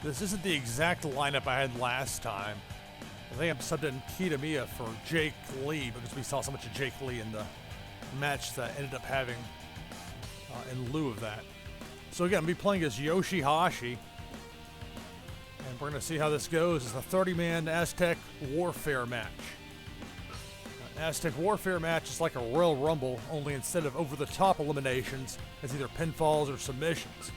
This isn't the exact lineup I had last time. I think I'm subbed in Kitamiya for Jake Lee because we saw so much of Jake Lee in the match that I ended up having in lieu of that. So again, I'm going to be playing as Yoshihashi. And we're going to see how this goes. It's a 30-man Aztec Warfare match. An Aztec Warfare match is like a Royal Rumble, only instead of over-the-top eliminations, it's either pinfalls or submissions.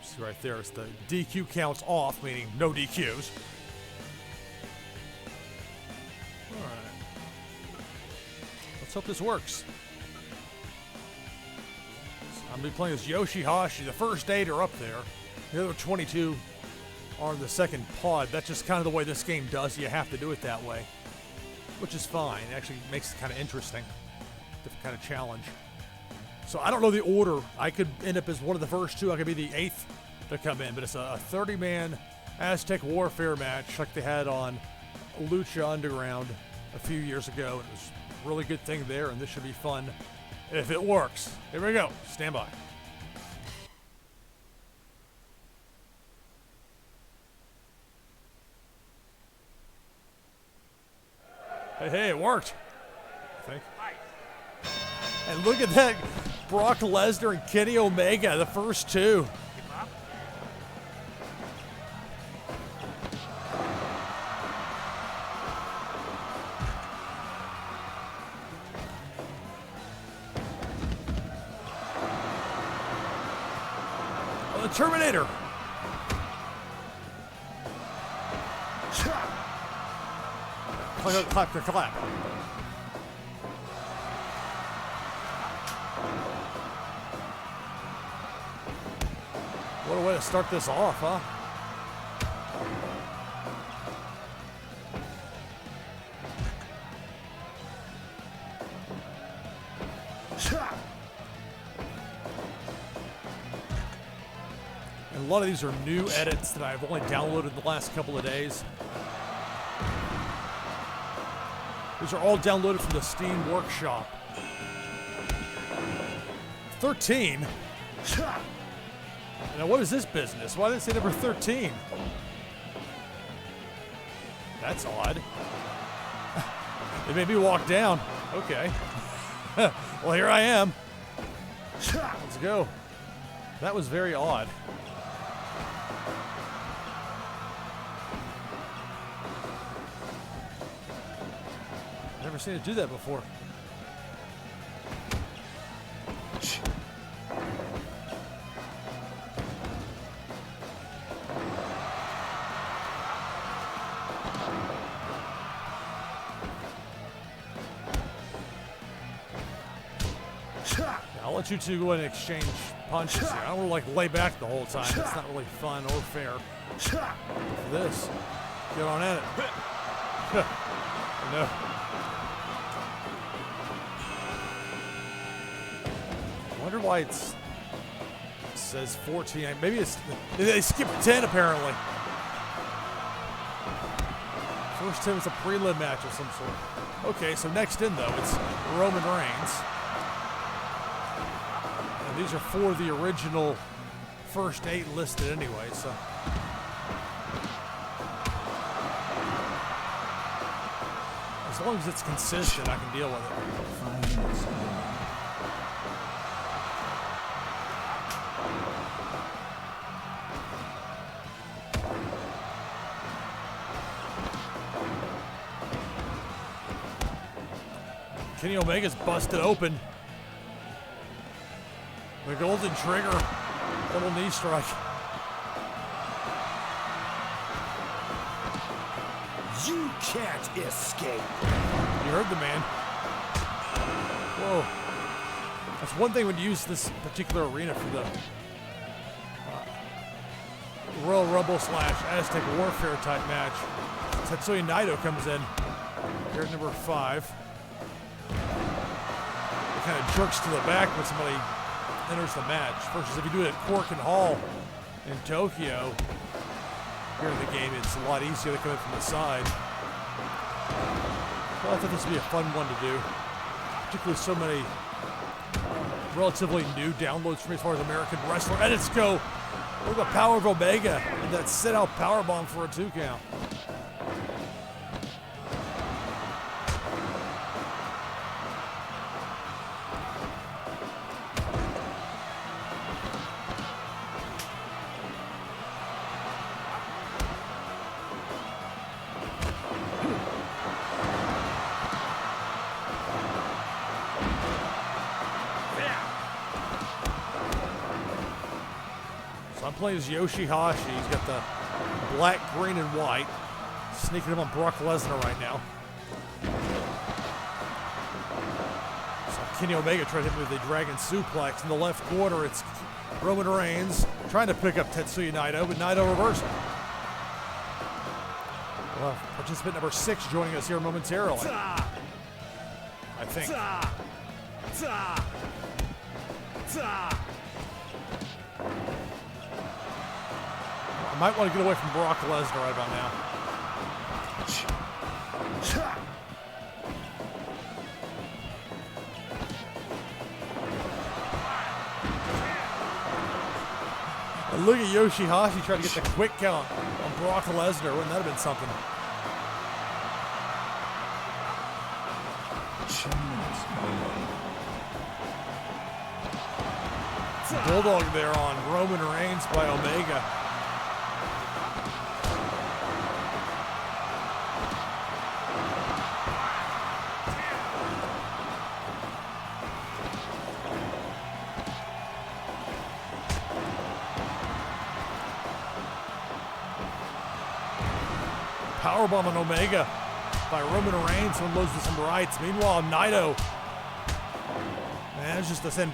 See right there, it's the DQ counts off, meaning no DQs. Alright. Let's hope this works. I'm going to be playing as Yoshihashi. The first 8 are up there. The other 22 are in the second pod. That's just kind of the way this game does. You have to do it that way, which is fine. It actually makes it kind of interesting, different kind of challenge. So I don't know the order. I could end up as one of the first 2. I could be the 8th to come in, but it's a 30-man Aztec Warfare match like they had on Lucha Underground a few years ago. It was a really good thing there, and this should be fun if it works. Here we go. Stand by. Hey, it worked, I think. And look at that. Brock Lesnar and Kenny Omega, the first 2. The Terminator. Clap, clap, clap. What a way to start this off, huh? And a lot of these are new edits that I've only downloaded in the last couple of days. These are all downloaded from the Steam Workshop. 13? Now what is this business? Why did it say number 13? That's odd. They made me walk down. Okay. Well, here I am. Let's go. That was very odd. Never seen it do that before. I'll let you two go ahead and exchange punches here. I don't want to lay back the whole time. It's not really fun or fair. For this, get on at it. No. I wonder why it says 14. Maybe they skipped 10 apparently. First 10 was a prelim match of some sort. Okay, so next in though, it's Roman Reigns. And these are 4 of the original first 8 listed anyway, so. As long as it's consistent, I can deal with it. Kenny Omega's busted open. The golden trigger. Double knee strike. You can't escape. You heard the man. Whoa. That's one thing when you use this particular arena for the Royal Rumble / Aztec Warfare type match. Tetsuya Naito comes in here at number 5. It kind of jerks to the back when somebody enters the match. Versus if you do it at Cork and Hall in Tokyo, here in the game, it's a lot easier to come in from the side. Well, I thought this would be a fun one to do. Particularly so many relatively new downloads for me as far as American wrestler. And it's go. Look at the power of Omega and that sit-out powerbomb for a 2 count. I'm playing as Yoshihashi. He's got the black, green, and white. Sneaking him on Brock Lesnar right now. So Kenny Omega tried to hit him with a Dragon Suplex. In the left corner, it's Roman Reigns trying to pick up Tetsuya Naito, but Naito reversal. Well, participant number 6 joining us here momentarily. I think. I might want to get away from Brock Lesnar right about now. And look at Yoshihashi trying to get the quick count on Brock Lesnar. Wouldn't that have been something? Bulldog there on Roman Reigns by Omega. Powerbomb on Omega by Roman Reigns. One loses some rights. Meanwhile, Naito manages to send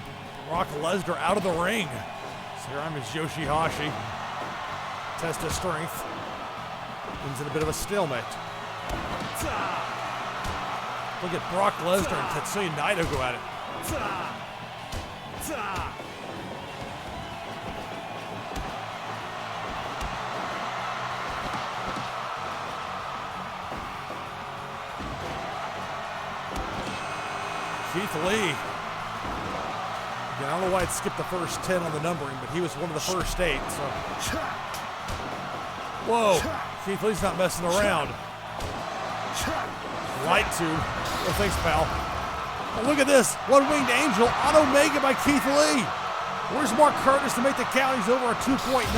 Brock Lesnar out of the ring. So here I'm as Yoshihashi. Test of strength. Ends in a bit of a stalemate. Look at Brock Lesnar and Tetsuya Naito go at it. Keith Lee. Again, I don't know why it skipped the first 10 on the numbering, but he was one of the first 8. So, whoa, Keith Lee's not messing around. Right tube. Oh, thanks, pal. Oh, look at this. One-winged angel on Omega by Keith Lee. Where's Mark Curtis to make the count? He's over a 2.9.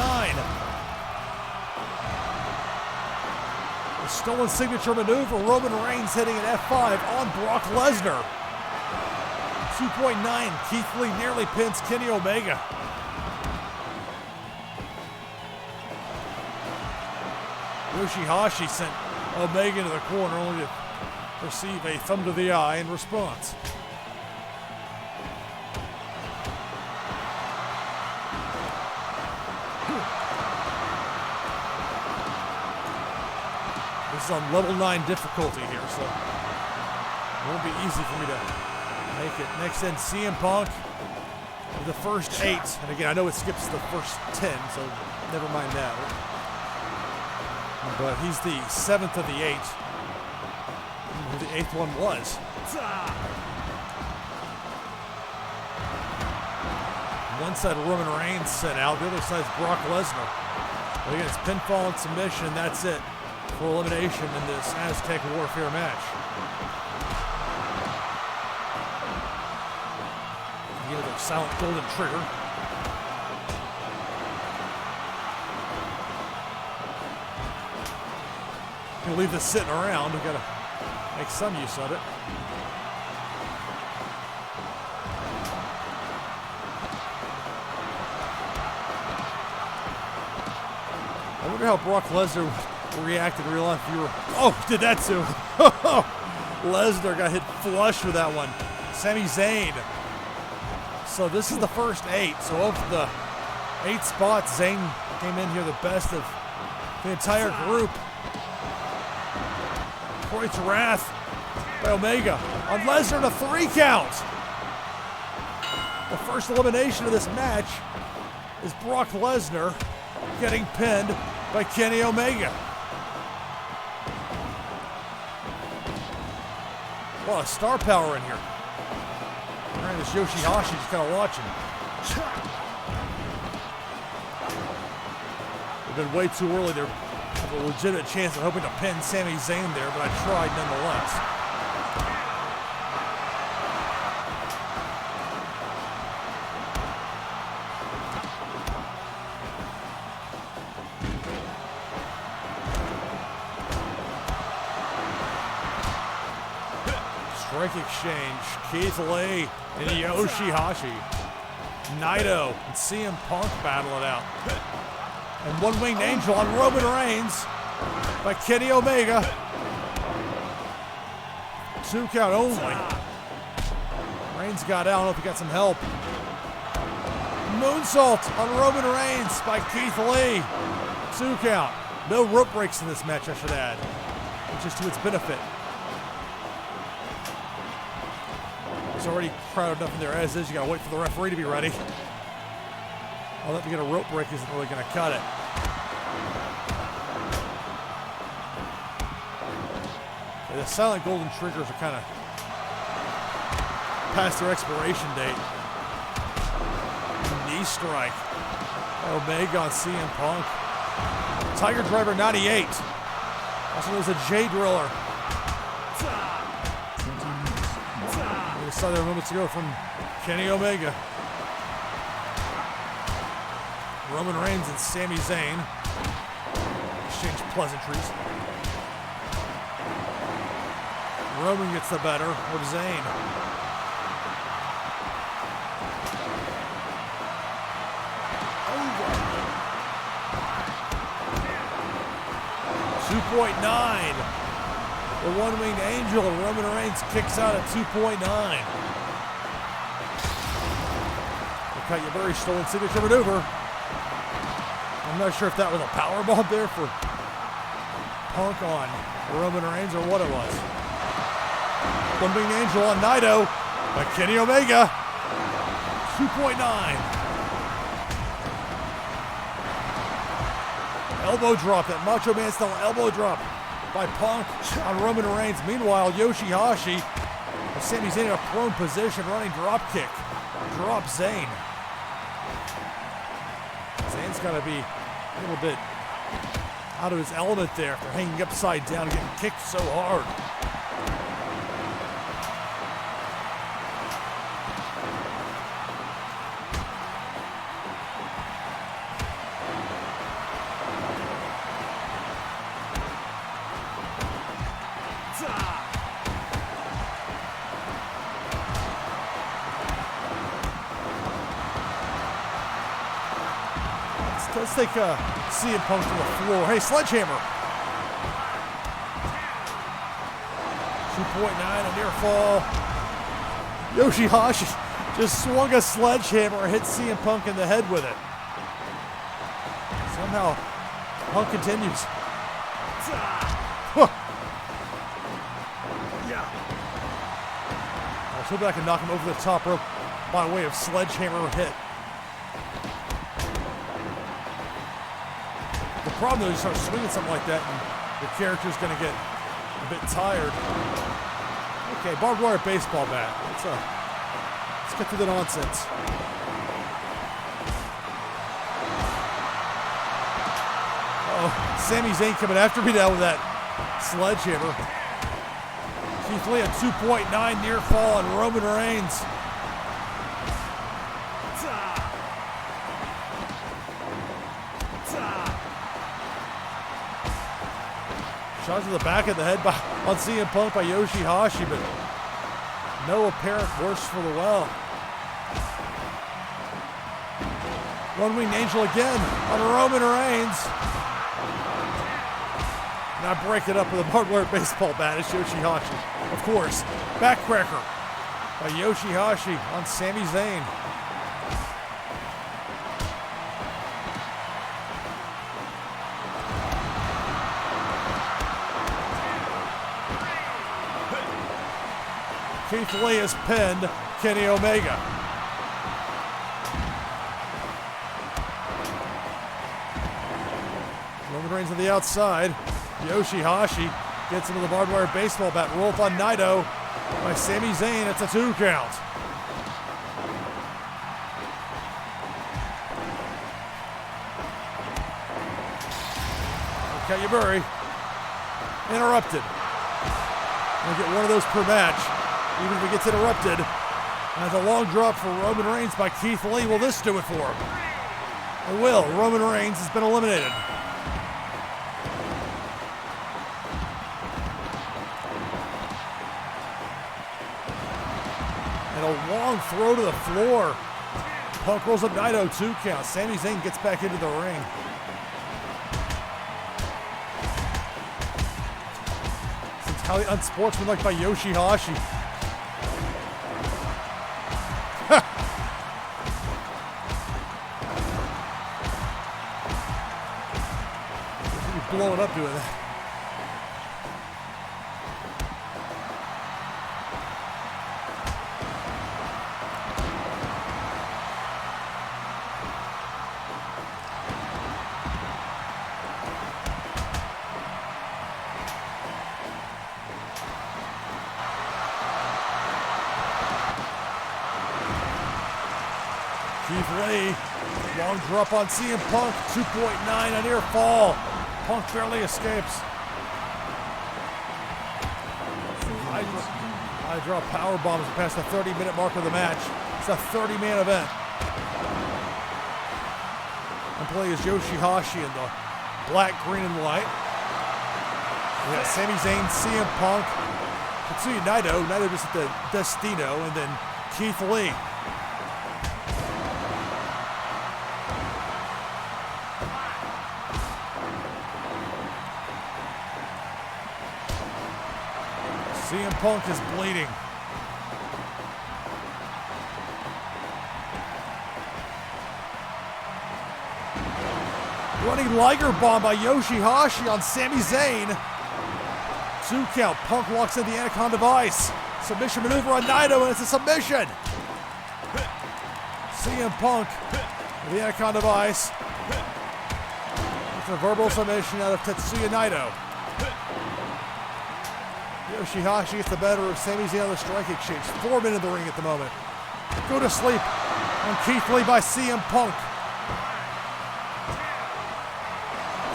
The stolen signature maneuver. Roman Reigns hitting an F5 on Brock Lesnar. 2.9. Keith Lee nearly pins Kenny Omega. Yoshihashi sent Omega into the corner only to receive a thumb to the eye in response. This is on level 9 difficulty here, so it won't be easy for me to make it. Next in, CM Punk with the first 8. And again, I know it skips the first 10, so never mind that. But he's the 7th of the 8. Who the 8th one was. One side Roman Reigns sent out, the other side's Brock Lesnar. But again, it's pinfall and submission. That's it for elimination in this Aztec Warfare match. Give it a silent golden trigger. We'll leave this sitting around. We've got to make some use of it. I wonder how Brock Lesnar reacted in real life. If you were, oh, did that too. Lesnar got hit flush with that one. Sami Zayn. So this is the first 8. So of the 8 spots, Zayn came in here the best of the entire group. Croyd's Wrath by Omega on Lesnar to 3 count. The first elimination of this match is Brock Lesnar getting pinned by Kenny Omega. A lot of star power in here. And this Yoshihashi just kind of watching. We've been way too early there. Have a legitimate chance of hoping to pin Sami Zayn there, but I tried nonetheless. Strike exchange. Keith Lee and Yoshihashi. Naito and CM Punk battle it out. And one-winged angel on Roman Reigns by Kenny Omega. 2 count only. Reigns got out. I don't know if he got some help. Moonsault on Roman Reigns by Keith Lee. 2 count. No rope breaks in this match, I should add. Which is to its benefit. It's already crowded enough in there as is. You gotta wait for the referee to be ready. All that to get a rope break isn't really gonna cut it. The silent golden triggers are kind of past their expiration date. Knee strike. Omega on CM Punk. Tiger Driver 98. Also known as a J Driller. We saw there moments ago from Kenny Omega. Roman Reigns and Sami Zayn exchange pleasantries. Roman gets the better of Zayn. Over. 2.9. The one-winged angel and Roman Reigns kicks out at 2.9. Look how you very stolen signature maneuver. I'm not sure if that was a powerbomb there for Punk on Roman Reigns or what it was. One-winged angel on Naito by Kenny Omega. 2.9. Elbow drop, that Macho Man style elbow drop by Punk on Roman Reigns. Meanwhile, Yoshihashi and Sami Zayn in a prone position, running drop kick. Drop Zayn. Zayn's got to be a little bit out of his element there after hanging upside down and getting kicked so hard. Let's take CM Punk to the floor. Hey, sledgehammer. 2.9, a near fall. Yoshihashi just swung a sledgehammer and hit CM Punk in the head with it. Somehow, Punk continues. Huh. I was hoping I could knock him over the top rope by way of sledgehammer hit. The problem is you start swinging something like that and your character's going to get a bit tired. Okay, barbed wire baseball bat. Let's get through the nonsense. Oh, Sami Zayn coming after me now with that sledgehammer. Keith Lee at 2.9, near fall on Roman Reigns. Shot to the back of the head on CM Punk by Yoshihashi, but no apparent worse for the well. One-winged angel again on Roman Reigns. Now break it up with a barbed wire baseball bat is Yoshihashi. Of course, backcracker by Yoshihashi on Sami Zayn. Keith Lee has pinned Kenny Omega. Roman Reigns on the outside. Yoshihashi gets him with a barbed wire baseball bat. Roll up on Naito by Sami Zayn. It's a 2 count. Kayaburi interrupted. We'll get one of those per match, even if it gets interrupted. That's a long drop for Roman Reigns by Keith Lee. Will this do it for him? It will. Roman Reigns has been eliminated. And a long throw to the floor. Punk rolls up Naito, 2 count. Sami Zayn gets back into the ring. This is highly unsportsmanlike by Yoshihashi. He's blowing up doing that. Keith Lee, long drop on CM Punk, 2.9, a near fall. Punk barely escapes. High drop power bombs past the 30-minute mark of the match. It's a 30-man event. And play is Yoshihashi in the black, green, and white. We got Sami Zayn, CM Punk, Tetsuya Naito. Naito just at the Destino, and then Keith Lee. CM Punk is bleeding. Running Liger bomb by Yoshihashi on Sami Zayn. 2 count. Punk walks in the Anaconda Vice. Submission maneuver on Naito, and it's a submission. CM Punk with the Anaconda Vice. It's a verbal submission out of Tetsuya Naito. Yoshihashi gets the better of Sami Zayn on the strike exchange. 4 men in the ring at the moment. Go to sleep on Keith Lee by CM Punk.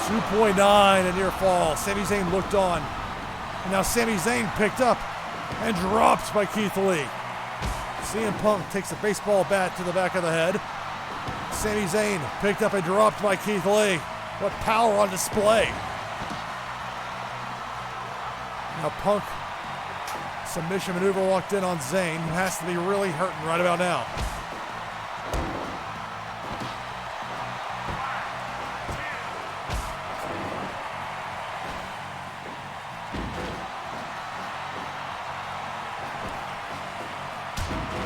2.9, a near fall. Sami Zayn looked on. And now Sami Zayn picked up and dropped by Keith Lee. CM Punk takes a baseball bat to the back of the head. Sami Zayn picked up and dropped by Keith Lee. What power on display. Now Punk, submission maneuver walked in on Zayn, who has to be really hurting right about now.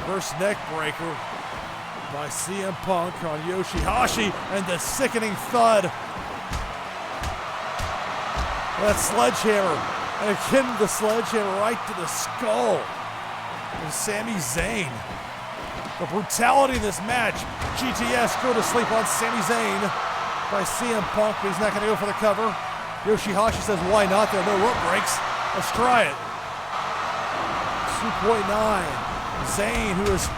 Reverse neck breaker by CM Punk on Yoshihashi, and the sickening thud. That sledgehammer. And again, the sledgehammer right to the skull of Sami Zayn. The brutality of this match. GTS go to sleep on Sami Zayn by CM Punk, but he's not going to go for the cover. Yoshihashi says, why not? There are no rope breaks. Let's try it. 2.9. Zayn, who has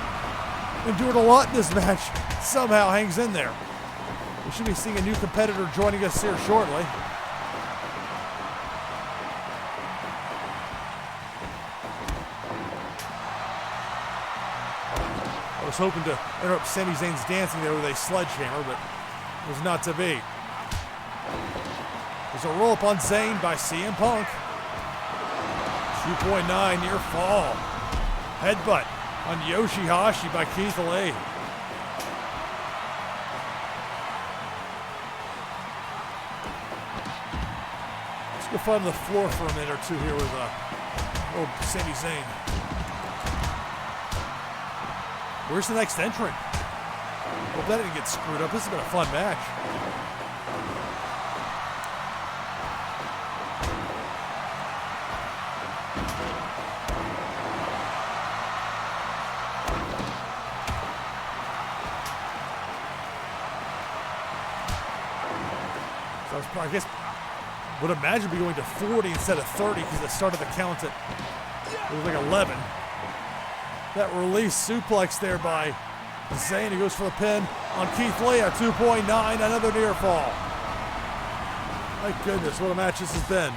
endured a lot in this match, somehow hangs in there. We should be seeing a new competitor joining us here shortly. I was hoping to interrupt Sami Zayn's dancing there with a sledgehammer, but it was not to be. There's a roll up on Zayn by CM Punk. 2.9, near fall. Headbutt on Yoshihashi by Keith Lee. Let's go find the floor for a minute or two here with old Sami Zayn. Where's the next entrant? Hope that didn't get screwed up. This has been a fun match. So I guess would imagine be going to 40 instead of 30 because it started the count at it was like 11. That release suplex there by Zayn, who goes for the pin on Keith Lee at 2.9, another near fall. My goodness, what a match this has been.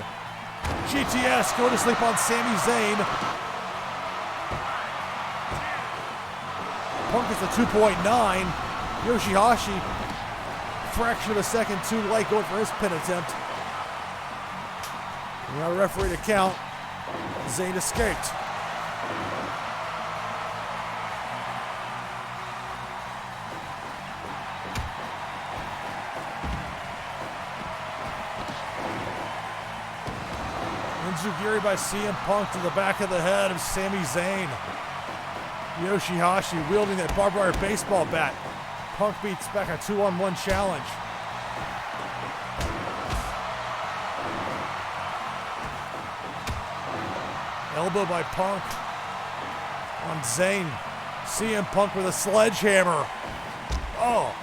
GTS going to sleep on Sami Zayn. Punk is a 2.9. Yoshihashi, fraction of a second too late going for his pin attempt. Now referee to count. Zayn escaped. Enziguri by CM Punk to the back of the head of Sami Zayn. Yoshihashi wielding that barbed wire baseball bat. Punk beats back a 2-on-1 challenge. Elbow by Punk on Zayn. CM Punk with a sledgehammer. Oh,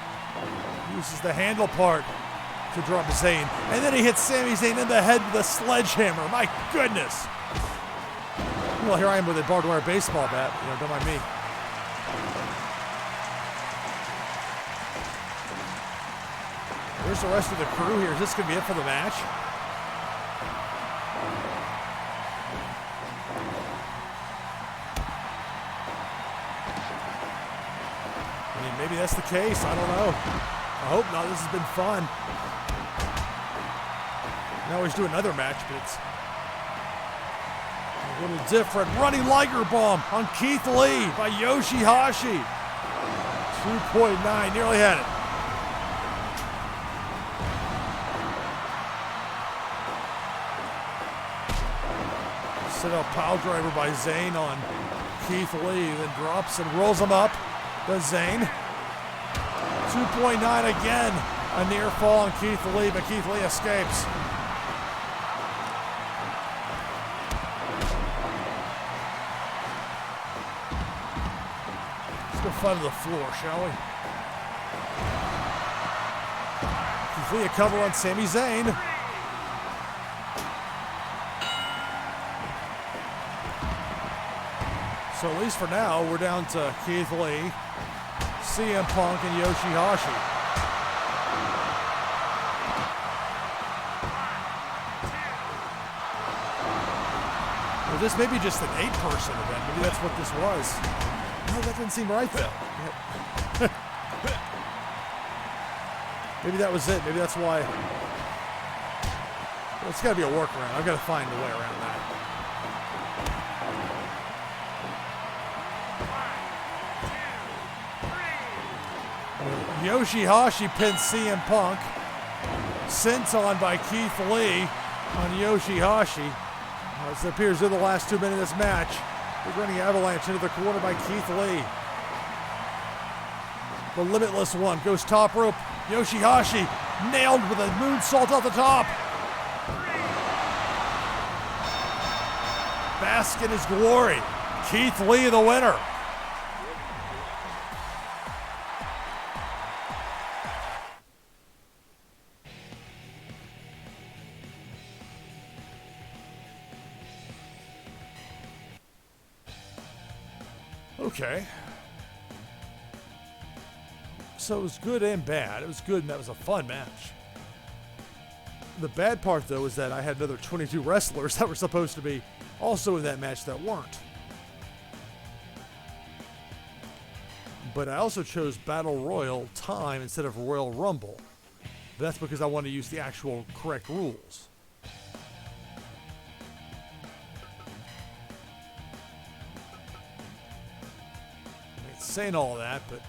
uses the handle part to drop Zayn. And then he hits Sami Zayn in the head with a sledgehammer. My goodness. Well, here I am with a barbed wire baseball bat. You know, don't mind me. Where's the rest of the crew here? Is this going to be it for the match? I mean, maybe that's the case. I don't know. I hope not. This has been fun. I always do another match, but it's a little different. Running Liger Bomb on Keith Lee by Yoshihashi. 2.9. Nearly had it. Sit up pile driver by Zayn on Keith Lee, then drops and rolls him up to Zayn. 2.9 again. A near fall on Keith Lee, but Keith Lee escapes. Let's go fight to the floor, shall we? Keith Lee a cover on Sami Zayn. So at least for now, we're down to Keith Lee, CM Punk, and Yoshihashi. Well, this may be just an 8-person event. Maybe that's what this was. No, that didn't seem right, though. Maybe that was it. Maybe that's why. Well, it's got to be a workaround. I've got to find a way around that. Yoshihashi pins CM Punk. Senton by Keith Lee on Yoshihashi. As it appears in the last 2 minutes of this match. Big running avalanche into the corner by Keith Lee. The Limitless One goes top rope. Yoshihashi nailed with a moonsault off the top. Bask in his glory. Keith Lee the winner. Okay. So it was good and bad. It was good and that was a fun match. The bad part, though, is that I had another 22 wrestlers that were supposed to be also in that match that weren't. But I also chose Battle Royal time instead of Royal Rumble. But that's because I wanted to use the actual correct rules. Saying all that, but it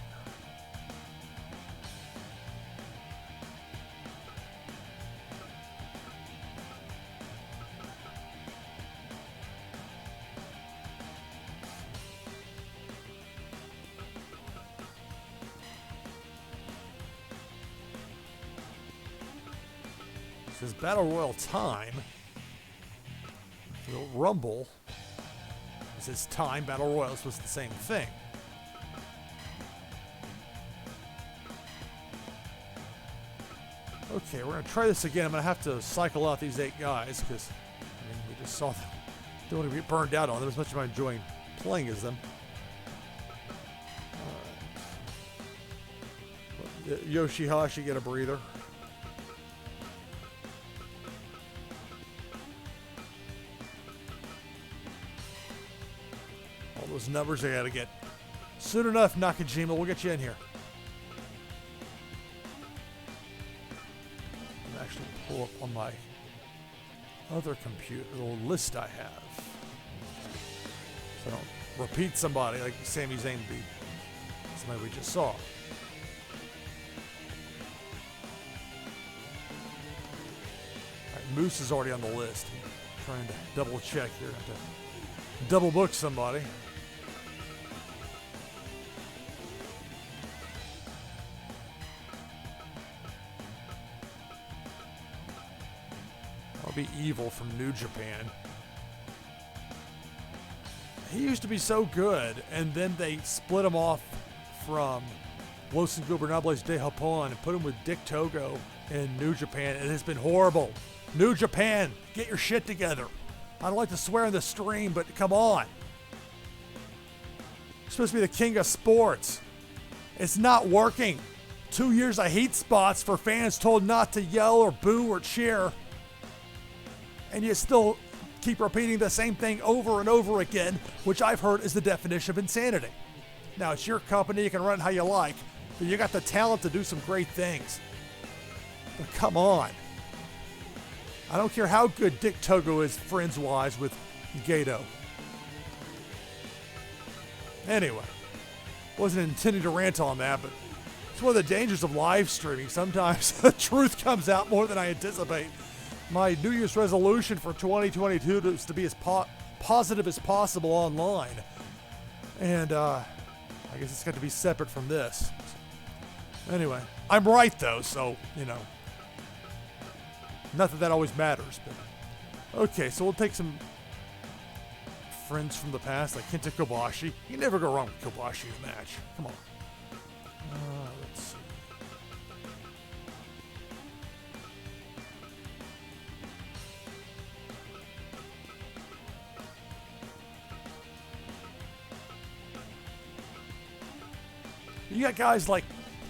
says Battle Royal time. The Rumble. It says time. Battle Royal was the same thing. Okay, we're going to try this again. I'm going to have to cycle out these 8 guys because, I mean, we just saw them. Don't want to get burned out on them as much as I'm enjoying playing as them. All right. Yoshihashi get a breather. those numbers I gotta get. Soon enough, Nakajima, we'll get you in here. I'll actually pull up on my other computer the little list I have. So I don't repeat somebody like Sami Zayn beat somebody we just saw. Moose is already on the list. I'm trying to double check here. Have to double book somebody. I'll be Evil from New Japan. He used to be so good, and then they split him off from Los Ingobernables de Japón and put him with Dick Togo in New Japan. It has been horrible. New Japan, get your shit together. I don't like to swear in the stream, but come on. You're supposed to be the king of sports. It's not working. 2 years of heat spots for fans told not to yell or boo or cheer. And you still keep repeating the same thing over and over again, which I've heard is the definition of insanity. Now, it's your company. You can run it how you like, but you got the talent to do some great things. But come on. I don't care how good Dick Togo is friends-wise with Gato. Anyway, wasn't intending to rant on that, but it's one of the dangers of live streaming. Sometimes the truth comes out more than I anticipate. My New Year's resolution for 2022 is to be as positive as possible online. And I guess it's got to be separate from this. Anyway, I'm right though, so, you know. Not that that always matters, but. Okay, so we'll take some friends from the past, like Kenta Kobashi. You can never go wrong with Kobashi in a match. Come on. Let's see. You got guys like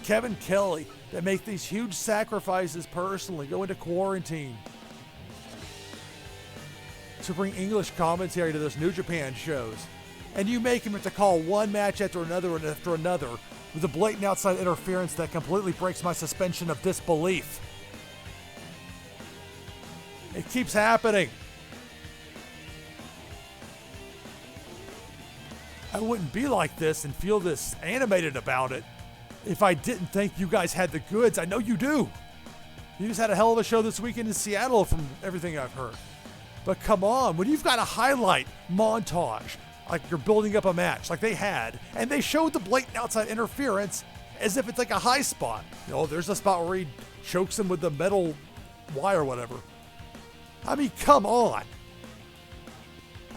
Kevin Kelly that make these huge sacrifices personally, go into quarantine to bring English commentary to those New Japan shows. And you make him have to call one match after another and after another with a blatant outside interference that completely breaks my suspension of disbelief. It keeps happening. I wouldn't be like this and feel this animated about it if I didn't think you guys had the goods. I know you do. You just had a hell of a show this weekend in Seattle from everything I've heard. But come on, when you've got a highlight montage, like you're building up a match like they had, and they showed the blatant outside interference as if it's like a high spot. You know, there's a spot where he chokes him with the metal wire or whatever. I mean, come on.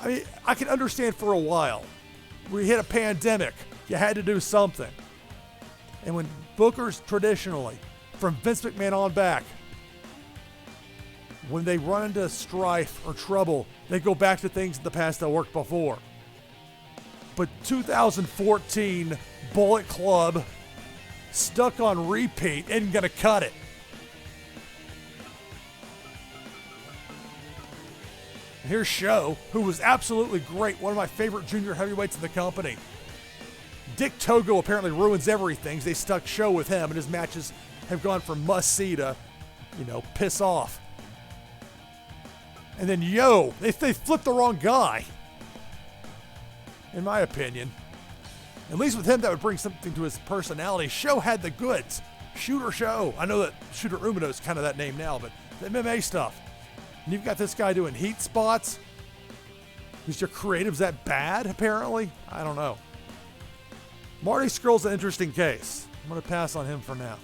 I mean, I can understand for a while. We hit a pandemic. You had to do something. And when bookers traditionally, from Vince McMahon on back, when they run into strife or trouble, they go back to things in the past that worked before. But 2014 Bullet Club stuck on repeat isn't going to cut it. Here's Sho, who was absolutely great, one of my favorite junior heavyweights in the company. Dick Togo apparently ruins everything. They stuck Sho with him, and his matches have gone from must-see to, piss off. And then they flipped the wrong guy, in my opinion. At least with him, that would bring something to his personality. Sho had the goods. Shooter Sho. I know that Shooter Umino is kind of that name now, but the MMA stuff. And you've got this guy doing heat spots. Is your creatives that bad, apparently? I don't know. Marty Scurll's an interesting case. I'm going to pass on him for now.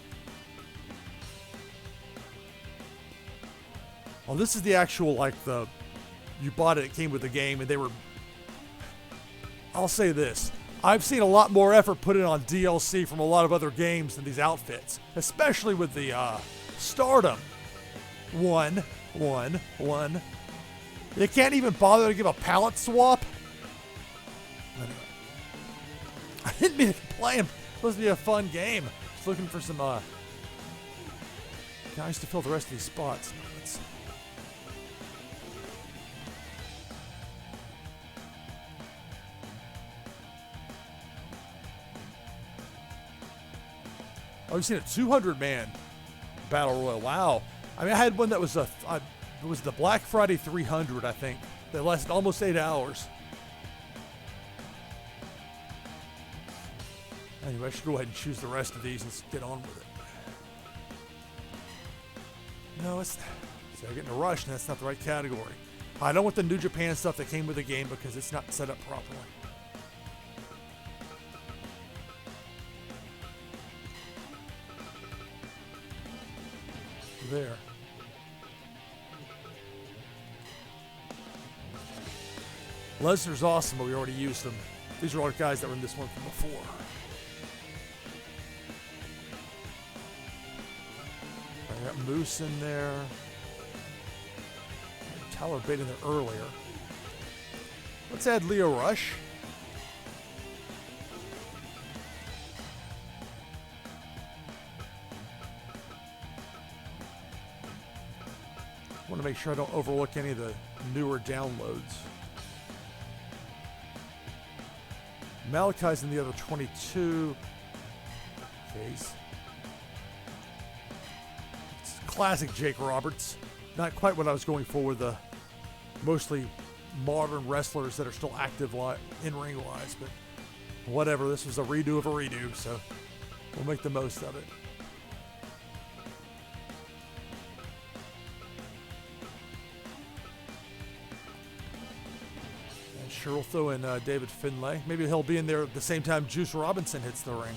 Well, this is the actual, you bought it came with the game, and they were... I'll say this. I've seen a lot more effort put in on DLC from a lot of other games than these outfits. Especially with the Stardom. One. They can't even bother to give a palette swap? Anyway. I didn't mean to complain. It's supposed to be a fun game. Just looking for some guys to fill the rest of these spots. Let's see. Oh, you've seen a 200-man battle royal. Wow. I mean, I had one that was it was the Black Friday 300, I think. That lasted almost 8 hours. Anyway, I should go ahead and choose the rest of these and get on with it. No, it's getting a rush, and that's not the right category. I don't want the New Japan stuff that came with the game because it's not set up properly. There. Lesnar's awesome, but we already used him. These are all the guys that were in this one from before. I got Moose in there. Tyler Bate in there earlier. Let's add Leo Rush. I want to make sure I don't overlook any of the newer downloads. Malachi's in the other 22 case. It's classic Jake Roberts. Not quite what I was going for with the mostly modern wrestlers that are still active in-ring wise, but whatever. This was a redo of a redo, so we'll make the most of it. Sure, we'll throw in David Finlay. Maybe he'll be in there at the same time Juice Robinson hits the ring.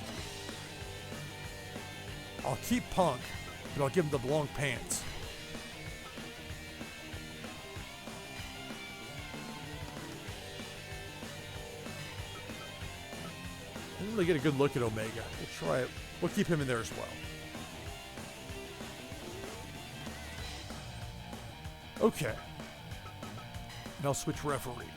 I'll keep Punk, but I'll give him the long pants. I didn't really get a good look at Omega. We'll try it. We'll keep him in there as well. Okay. Now switch referees.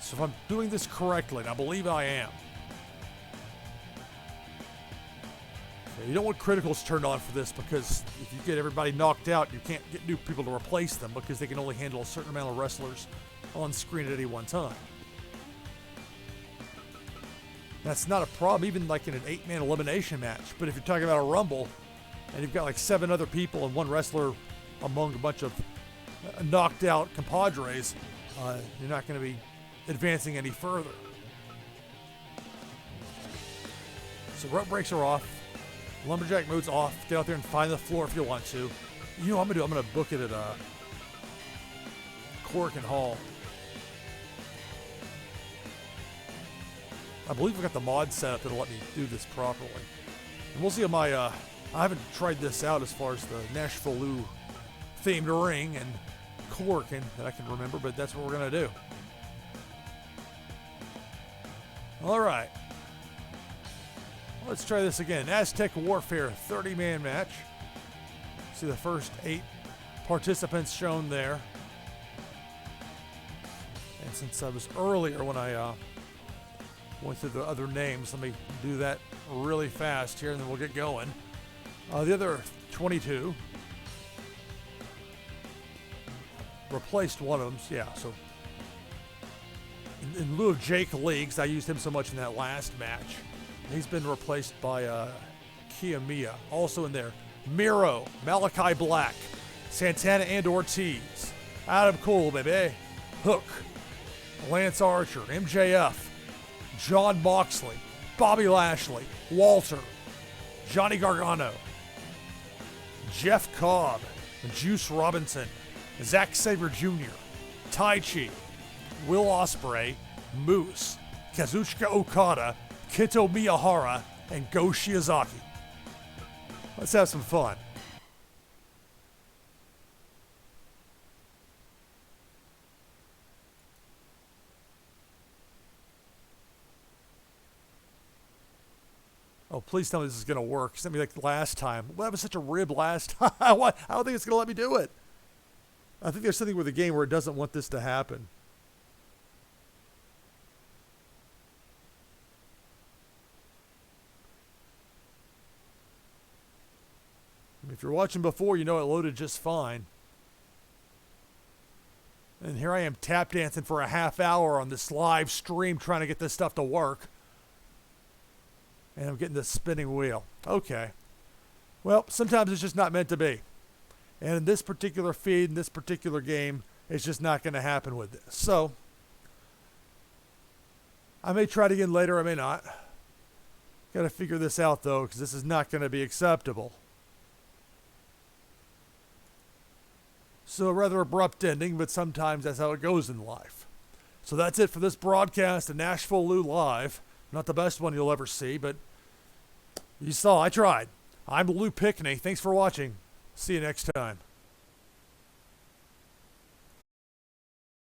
So if I'm doing this correctly, and I believe I am. Okay, you don't want criticals turned on for this because if you get everybody knocked out, you can't get new people to replace them because they can only handle a certain amount of wrestlers on screen at any one time. That's not a problem, even like in an 8-man elimination match. But if you're talking about a Rumble, and you've got like 7 other people and one wrestler among a bunch of knocked out compadres, you're not going to be advancing any further. So rope breaks are off. Lumberjack mode's off. Get out there and find the floor if you want to. You know what I'm gonna do? I'm gonna book it at Cork and Hall. I believe we got the mod set up that'll let me do this properly. And we'll see how my I haven't tried this out as far as the NashvilleLou themed ring and Cork and that I can remember, but that's what we're gonna do. All right. Let's try this again. Aztec Warfare 30-man match. See the first 8 participants shown there. And since I was earlier when I went through the other names, let me do that really fast here and then we'll get going. The other 22 replaced one of them. Yeah, so in lieu of Jake Leagues, I used him so much in that last match. He's been replaced by Kiyomiya. Also in there, Miro, Malachi Black, Santana and Ortiz, Adam Cole, baby, Hook, Lance Archer, MJF, John Moxley, Bobby Lashley, Walter, Johnny Gargano, Jeff Cobb, Juice Robinson, Zack Sabre Jr., Tai Chi, Will Ospreay, Moose, Kazuchika Okada, Kento Miyahara, and Go Shiozaki. Let's have some fun. Oh, please tell me this is going to work. Send me like last time. Well, that was such a rib last time. I don't think it's going to let me do it. I think there's something with the game where it doesn't want this to happen. If you're watching before, you know it loaded just fine. And here I am tap dancing for a half hour on this live stream trying to get this stuff to work. And I'm getting this spinning wheel. Okay. Well, sometimes it's just not meant to be. And in this particular feed, in this particular game, it's just not going to happen with this. So, I may try it again later, I may not. Got to figure this out, though, because this is not going to be acceptable. So a rather abrupt ending, but sometimes that's how it goes in life. So that's it for this broadcast of NashvilleLou Live. Not the best one you'll ever see, but you saw, I tried. I'm Lou Pickney. Thanks for watching. See you next time.